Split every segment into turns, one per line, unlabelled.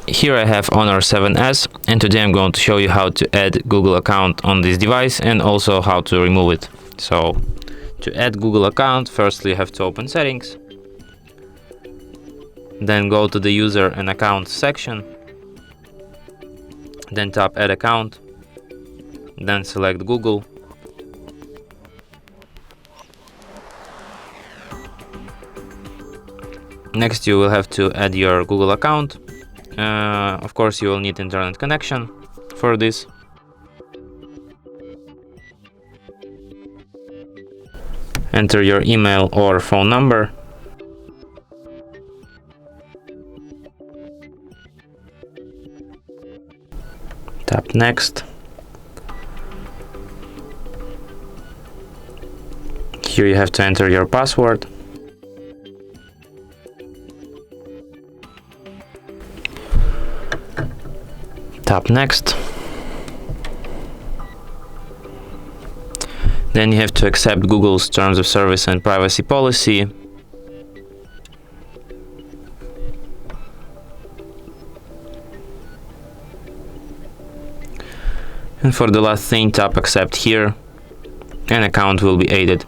Here I have Honor 7S, and today I'm going to show you how to add Google account on this device and also how to remove it. So to add Google account, firstly you have to open settings, then go to the user and account section, then tap add account, then select Google. Next you will have to add your Google account. Of course you will need internet connection for this. Enter your email or phone number. Tap next. Here you have to enter your password. Tap next. Then you have to accept Google's terms of service and privacy policy. And for the last thing, tap accept here. An account will be added.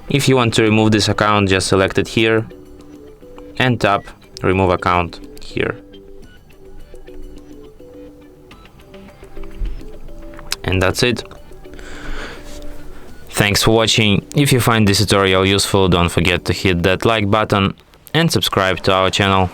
If you want to remove this account, just select it here and tap remove account here. And that's it. Thanks for watching. If you find this tutorial useful, don't forget to hit that like button and subscribe to our channel.